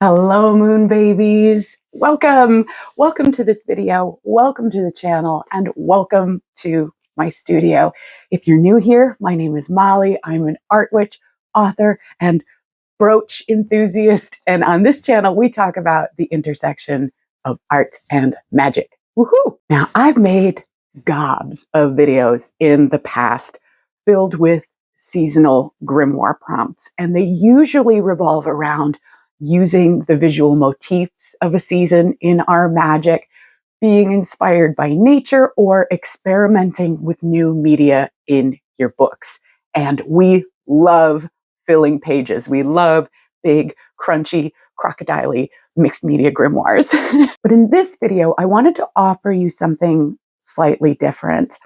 Hello, moon babies. Welcome. Welcome to this video. Welcome to the channel and welcome to my studio. If you're new here, my name is Molly. I'm an art witch, author, and brooch enthusiast. And on this channel, we talk about the intersection of art and magic. Woohoo! Now, I've made gobs of videos in the past filled with seasonal grimoire prompts, and they usually revolve around using the visual motifs of a season in our magic, being inspired by nature, or experimenting with new media in your books. And we love filling pages. We love big, crunchy, crocodile-y mixed media grimoires. But in this video, I wanted to offer you something slightly different.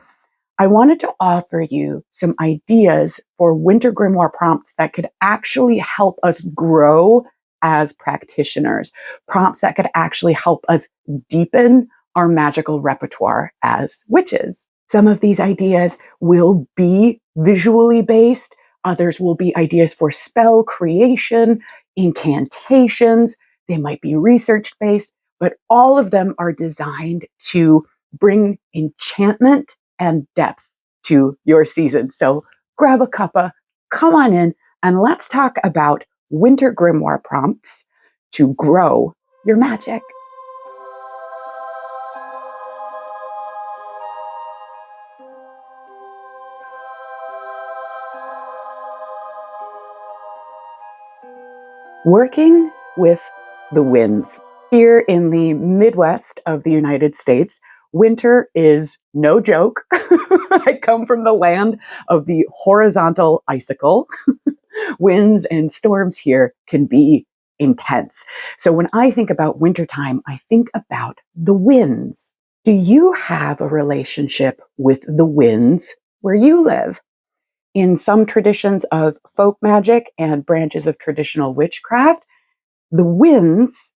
I wanted to offer you some ideas for winter grimoire prompts that could actually help us grow as practitioners, prompts that could actually help us deepen our magical repertoire as witches. Some of these ideas will be visually based. Others will be ideas for spell creation, incantations. They might be research based, but all of them are designed to bring enchantment and depth to your season. So grab a cuppa, come on in, and let's talk about winter grimoire prompts to grow your magic. Working with the winds. Here in the Midwest of the United States, winter is no joke. I come from the land of the horizontal icicle. Winds and storms here can be intense. So when I think about wintertime, I think about the winds. Do you have a relationship with the winds where you live? In some traditions of folk magic and branches of traditional witchcraft, the winds,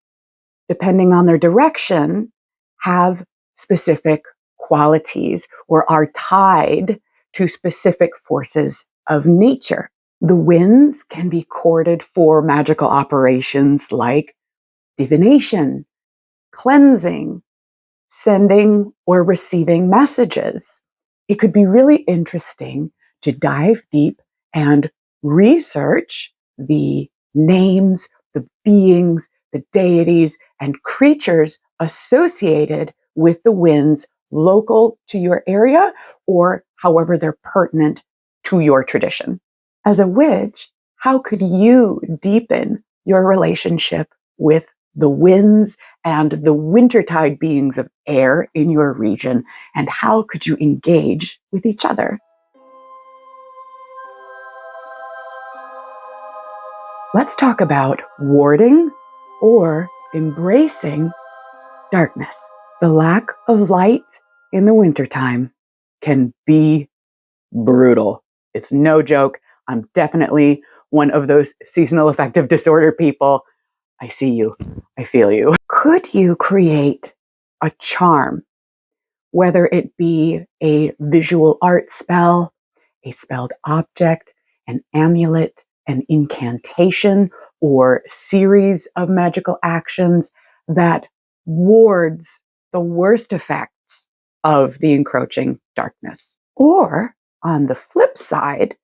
depending on their direction, have specific qualities or are tied to specific forces of nature. The winds can be courted for magical operations like divination, cleansing, sending or receiving messages. It could be really interesting to dive deep and research the names, the beings, the deities, and creatures associated with the winds local to your area or however they're pertinent to your tradition. As a witch, how could you deepen your relationship with the winds and the wintertide beings of air in your region? And how could you engage with each other? Let's talk about warding or embracing darkness. The lack of light in the wintertime can be brutal. It's no joke. I'm definitely one of those seasonal affective disorder people. I see you. I feel you. Could you create a charm, whether it be a visual art spell, a spelled object, an amulet, an incantation, or series of magical actions that wards the worst effects of the encroaching darkness? Or on the flip side,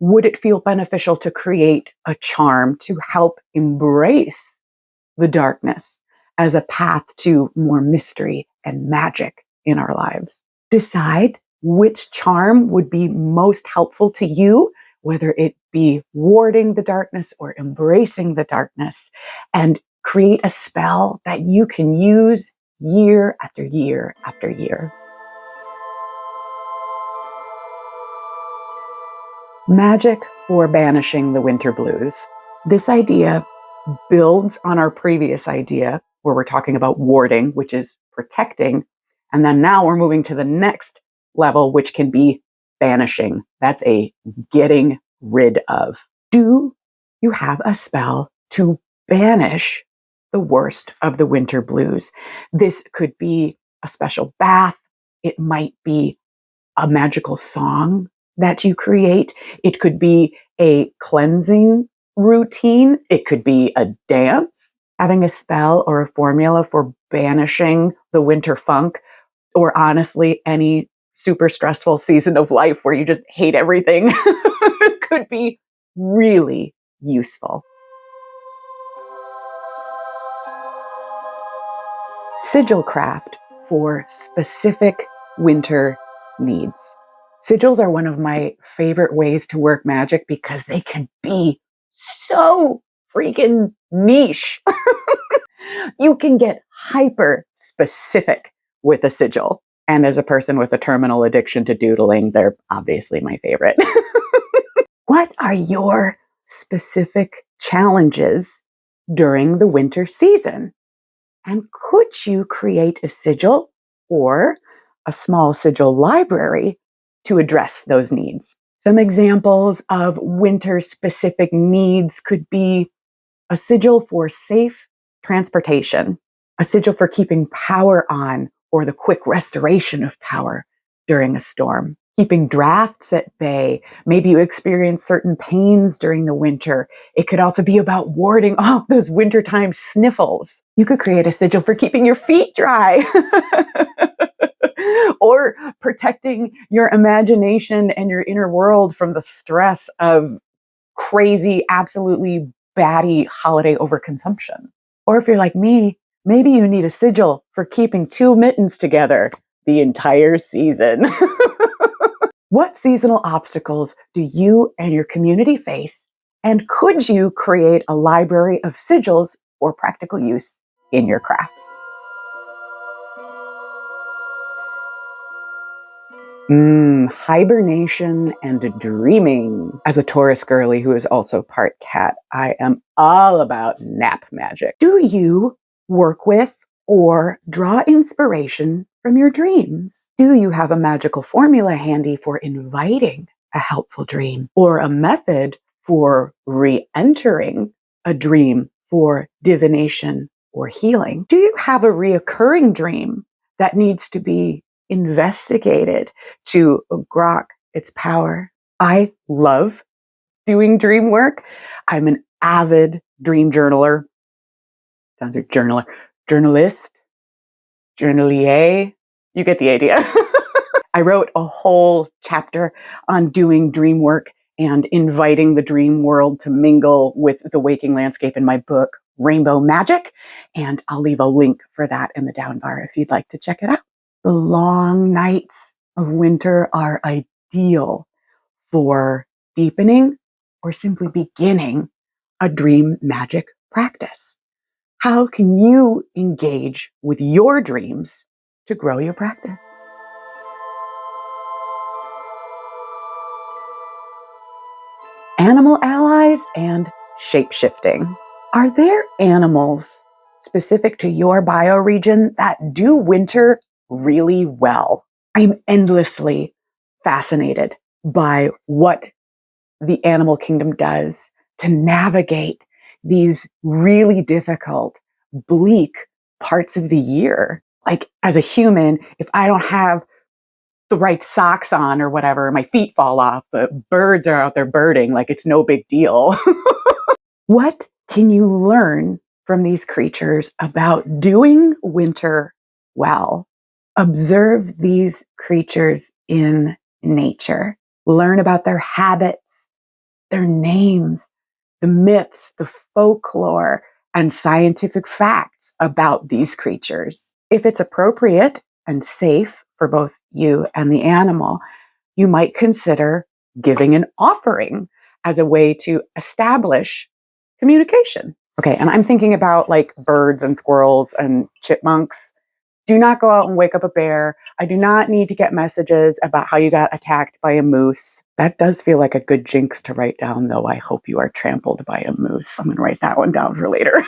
would it feel beneficial to create a charm to help embrace the darkness as a path to more mystery and magic in our lives? Decide which charm would be most helpful to you, whether it be warding the darkness or embracing the darkness, and create a spell that you can use year after year after year. Magic for banishing the winter blues. This idea builds on our previous idea where we're talking about warding, which is protecting. And then now we're moving to the next level, which can be banishing. That's a getting rid of. Do you have a spell to banish the worst of the winter blues? This could be a special bath. It might be a magical song that you create. It could be a cleansing routine. It could be a dance. Having a spell or a formula for banishing the winter funk, or honestly, any super stressful season of life where you just hate everything, could be really useful. Sigil craft for specific winter needs. Sigils are one of my favorite ways to work magic because they can be so freaking niche. You can get hyper specific with a sigil. And as a person with a terminal addiction to doodling, they're obviously my favorite. What are your specific challenges during the winter season? And could you create a sigil or a small sigil library to address those needs? Some examples of winter-specific needs could be a sigil for safe transportation, a sigil for keeping power on or the quick restoration of power during a storm, keeping drafts at bay. Maybe you experience certain pains during the winter. It could also be about warding off those wintertime sniffles. You could create a sigil for keeping your feet dry. Or protecting your imagination and your inner world from the stress of crazy, absolutely batty holiday overconsumption. Or if you're like me, maybe you need a sigil for keeping two mittens together the entire season. What seasonal obstacles do you and your community face? And could you create a library of sigils for practical use in your craft? Hibernation and dreaming. As a Taurus girly who is also part cat, I am all about nap magic. Do you work with or draw inspiration from your dreams? Do you have a magical formula handy for inviting a helpful dream, or a method for re-entering a dream for divination or healing? Do you have a reoccurring dream that needs to be investigated to grok its power? I love doing dream work. I'm an avid dream journaler. Sounds like journaler. Journalist. Journalier. You get the idea. I wrote a whole chapter on doing dream work and inviting the dream world to mingle with the waking landscape in my book, Rainbow Magic. And I'll leave a link for that in the down bar if you'd like to check it out. The long nights of winter are ideal for deepening or simply beginning a dream magic practice. How can you engage with your dreams to grow your practice? Animal allies and shape-shifting. Are there animals specific to your bioregion that do winter really well? I'm endlessly fascinated by what the animal kingdom does to navigate these really difficult, bleak parts of the year. Like, as a human, if I don't have the right socks on or whatever, my feet fall off, but birds are out there birding like it's no big deal. What can you learn from these creatures about doing winter well? Observe these creatures in nature. Learn about their habits, their names, the myths, the folklore, and scientific facts about these creatures. If it's appropriate and safe for both you and the animal, you might consider giving an offering as a way to establish communication. Okay, and I'm thinking about like birds and squirrels and chipmunks. Do not go out and wake up a bear. I do not need to get messages about how you got attacked by a moose. That does feel like a good jinx to write down, though. I hope you are trampled by a moose. I'm going to write that one down for later.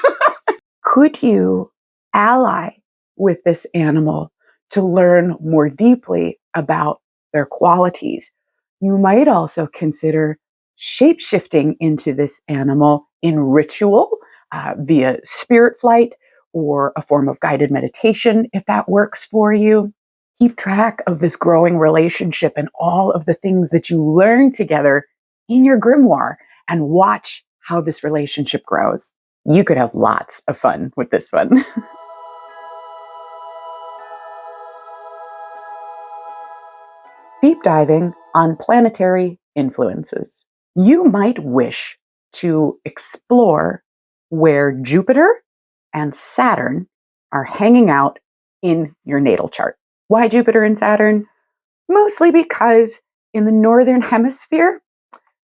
Could you ally with this animal to learn more deeply about their qualities? You might also consider shape-shifting into this animal in ritual via spirit flight, or a form of guided meditation, if that works for you. Keep track of this growing relationship and all of the things that you learn together in your grimoire, and watch how this relationship grows. You could have lots of fun with this one. Deep diving on planetary influences. You might wish to explore where Jupiter and Saturn are hanging out in your natal chart. Why Jupiter and Saturn? Mostly because in the northern hemisphere,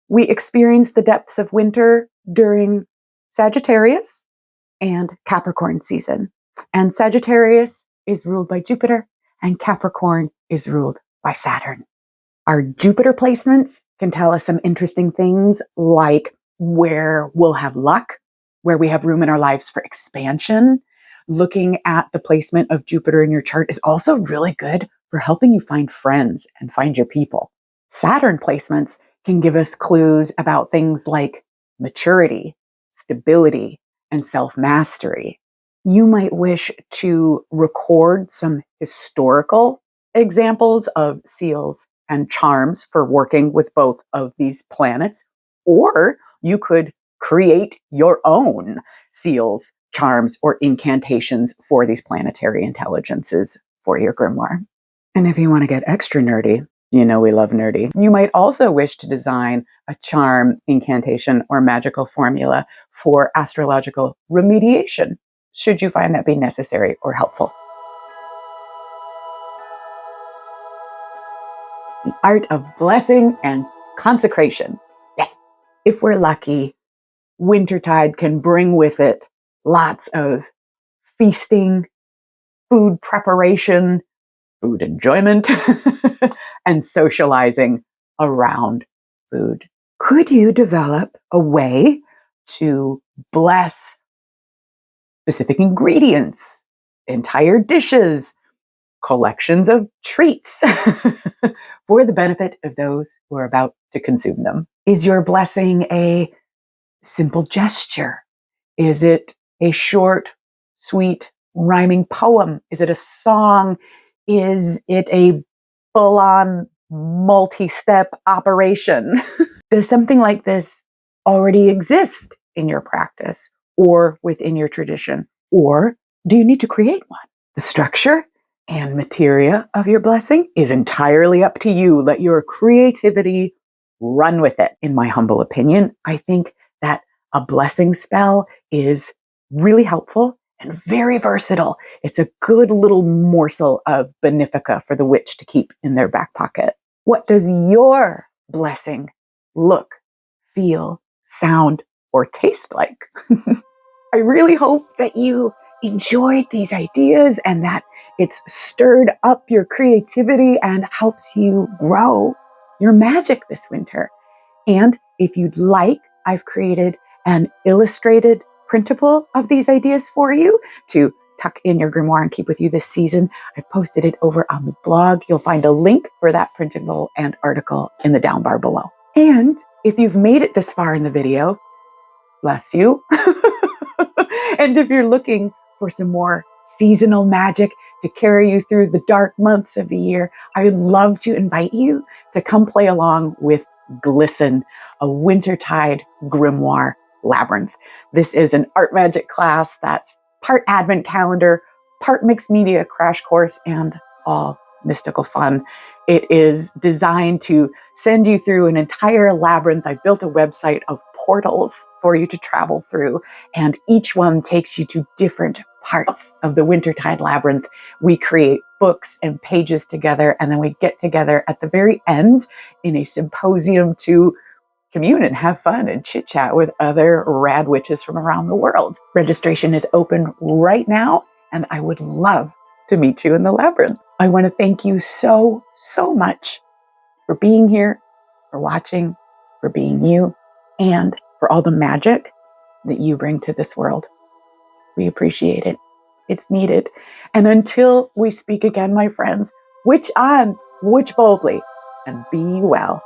we experience the depths of winter during Sagittarius and Capricorn season. And Sagittarius is ruled by Jupiter, and Capricorn is ruled by Saturn. Our Jupiter placements can tell us some interesting things, like where we'll have luck, where we have room in our lives for expansion. Looking at the placement of Jupiter in your chart is also really good for helping you find friends and find your people. Saturn placements can give us clues about things like maturity, stability, and self-mastery. You might wish to record some historical examples of seals and charms for working with both of these planets, or you could create your own seals, charms, or incantations for these planetary intelligences for your grimoire. And if you want to get extra nerdy, you know we love nerdy, you might also wish to design a charm, incantation, or magical formula for astrological remediation, should you find that be necessary or helpful. The art of blessing and consecration. Yes. If we're lucky, wintertide can bring with it lots of feasting, food preparation, food enjoyment, and socializing around food. Could you develop a way to bless specific ingredients, entire dishes, collections of treats for the benefit of those who are about to consume them? Is your blessing a simple gesture? Is it a short, sweet, rhyming poem? Is it a song? Is it a full-on multi-step operation? Does something like this already exist in your practice or within your tradition? Or do you need to create one? The structure and materia of your blessing is entirely up to you. Let your creativity run with it. In my humble opinion, I think that a blessing spell is really helpful and very versatile. It's a good little morsel of benefica for the witch to keep in their back pocket. What does your blessing look, feel, sound, or taste like? I really hope that you enjoyed these ideas and that it's stirred up your creativity and helps you grow your magic this winter. And if you'd like, I've created an illustrated printable of these ideas for you to tuck in your grimoire and keep with you this season. I've posted it over on the blog. You'll find a link for that printable and article in the down bar below. And if you've made it this far in the video, bless you. And if you're looking for some more seasonal magic to carry you through the dark months of the year, I would love to invite you to come play along with Glisten, a wintertide grimoire labyrinth. This is an art magic class that's part advent calendar, part mixed media crash course, and all mystical fun. It is designed to send you through an entire labyrinth. I've built a website of portals for you to travel through, and each one takes you to different parts of the wintertide labyrinth. We create books and pages together, and then we get together at the very end in a symposium to commune and have fun and chit chat with other rad witches from around the world. Registration is open right now, and I would love to meet you in the labyrinth. I want to thank you so much for being here, for watching, for being you, and for all the magic that you bring to this world. We appreciate it. It's needed. And until we speak again, my friends, witch on, witch boldly, and be well.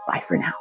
Bye for now.